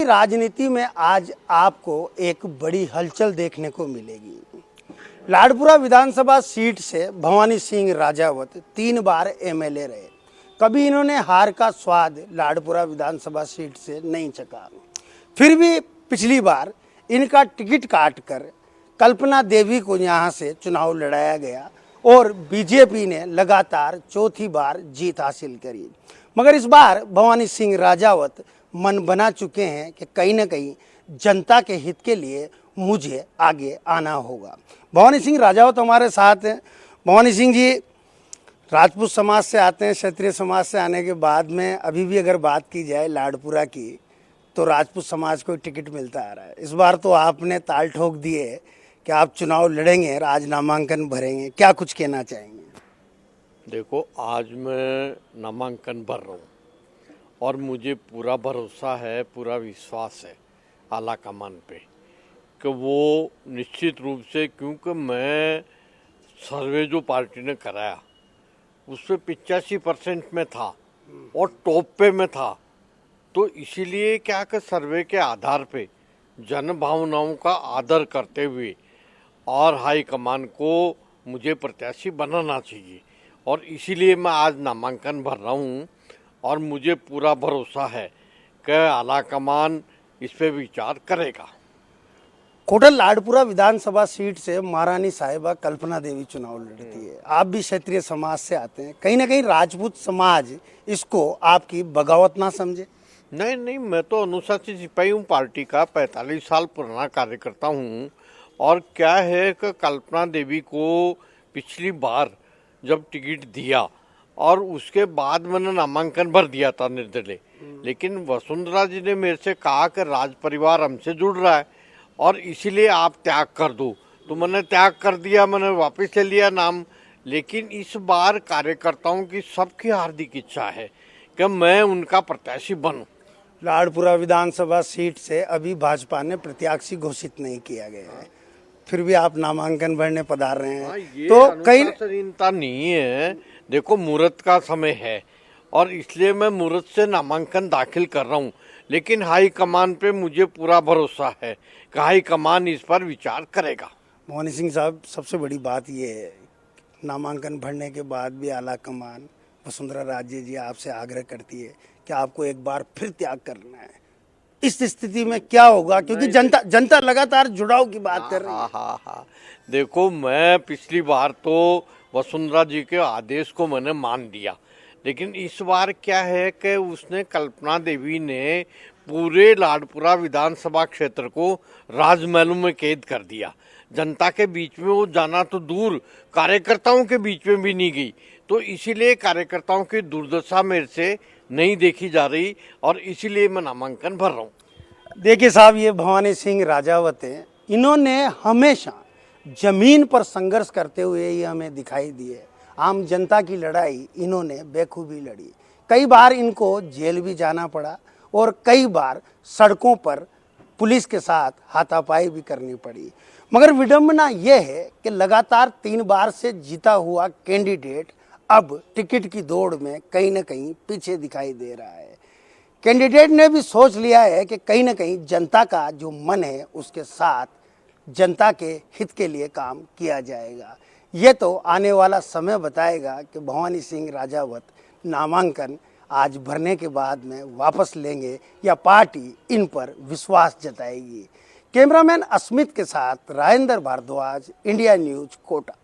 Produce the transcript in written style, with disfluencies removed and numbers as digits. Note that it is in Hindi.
राजनीति में आज आपको एक बड़ी हलचल देखने को मिलेगी। लाडपुरा विधानसभा सीट से भवानी सिंह राजावत 3 बार एमएलए रहे। कभी इन्होंने हार का स्वाद लाडपुरा विधानसभा सीट से नहीं चखा। फिर भी पिछली बार इनका टिकट काटकर कल्पना देवी को यहां से चुनाव लड़ाया गया और बीजेपी ने लगातार चौथी बार जीत हासिल करी। मगर इस बार भवानी सिंह राजावत मन बना चुके हैं कि कहीं ना कहीं जनता के हित के लिए मुझे आगे आना होगा। भवानी सिंह राजावत हमारे साथ हैं। भवानी सिंह जी राजपूत समाज से आते हैं। क्षत्रिय समाज से आने के बाद में अभी भी अगर बात की जाए लाडपुरा की तो राजपूत समाज को टिकट मिलता आ रहा है। इस बार तो आपने ताल ठोक दिए कि आप चुनाव लड़ेंगे, आज नामांकन भरेंगे, क्या कुछ कहना चाहेंगे? देखो, आज मैं नामांकन भर रहा हूँ और मुझे पूरा भरोसा है, पूरा विश्वास है आला कमान पे कि वो निश्चित रूप से, क्योंकि मैं सर्वे जो पार्टी ने कराया उसमें 85% में था और टॉप पे में था, तो इसीलिए क्या कि सर्वे के आधार पे जन भावनाओं का आदर करते हुए और हाई कमान को मुझे प्रत्याशी बनाना चाहिए और इसीलिए मैं आज नामांकन भर रहा हूँ और मुझे पूरा भरोसा है कि आला कमान इस पे विचार करेगा। कोटल लाडपुरा विधानसभा सीट से महारानी साहिबा कल्पना देवी चुनाव लड़ती है। आप भी क्षत्रिय समाज से आते हैं, कहीं ना कहीं राजपूत समाज इसको आपकी बगावत ना समझे? नहीं, मैं तो अनुशासित सिपाही हूँ, पार्टी का 45 साल पुराना कार्यकर्ता हूँ। और क्या है कि कल्पना देवी को पिछली बार जब टिकट दिया और उसके बाद मैंने नामांकन भर दिया था निर्दलीय, लेकिन वसुंधरा जी ने मेरे से कहा कि राज परिवार हमसे जुड़ रहा है और इसीलिए आप त्याग कर दो, तो मैंने त्याग कर दिया, मैंने वापस ले लिया नाम। लेकिन इस बार कार्यकर्ताओं की सबकी हार्दिक इच्छा है कि मैं उनका प्रत्याशी बनूं। लाडपुरा विधानसभा सीट से अभी भाजपा ने प्रत्याशी घोषित नहीं किया गया है, फिर भी आप नामांकन भरने पधार रहे हैं, तो कहीं चिंता नहीं है। देखो, मुहूर्त का समय है और इसलिए मैं मुहूर्त से नामांकन दाखिल कर रहा हूँ, लेकिन हाई कमान पे मुझे पूरा भरोसा है कि हाई कमान इस पर विचार करेगा। भवानी सिंह साहब, सबसे बड़ी बात ये है, नामांकन भरने के बाद भी आला कमान वसुंधरा राजे जी आपसे आग्रह करती है कि आपको एक बार फिर त्याग करना है। इस स्थिति में क्या होगा, क्योंकि जनता लगातार जुड़ाव की बात कर रही है। हाँ। देखो, मैं पिछली बार तो वसुंधरा जी के आदेश को मैंने मान लिया, लेकिन इस बार क्या है कि उसने कल्पना देवी ने पूरे लाडपुरा विधानसभा क्षेत्र को राजमहलों में कैद कर दिया। जनता के बीच में वो जाना तो दूर, कार्यकर्ताओं के बीच में भी नहीं गई, तो इसीलिए कार्यकर्ताओं की दुर्दशा मेरे से नहीं देखी जा रही और इसीलिए मैं नामांकन भर रहा हूँ। देखिए साहब, ये भवानी सिंह राजावत हैं, इन्होंने हमेशा जमीन पर संघर्ष करते हुए ये हमें दिखाई दिए। आम जनता की लड़ाई इन्होंने बेखूबी लड़ी। कई बार इनको जेल भी जाना पड़ा और कई बार सड़कों पर पुलिस के साथ हाथापाई भी करनी पड़ी। मगर विडंबना यह है कि लगातार 3 बार से जीता हुआ कैंडिडेट अब टिकट की दौड़ में कहीं ना कहीं पीछे दिखाई दे रहा है। कैंडिडेट ने भी सोच लिया है कि कहीं ना कहीं जनता का जो मन है उसके साथ जनता के हित के लिए काम किया जाएगा। ये तो आने वाला समय बताएगा कि भवानी सिंह राजावत नामांकन आज भरने के बाद में वापस लेंगे या पार्टी इन पर विश्वास जताएगी। कैमरामैन अस्मित के साथ राजेंद्र भारद्वाज, इंडिया न्यूज, कोटा।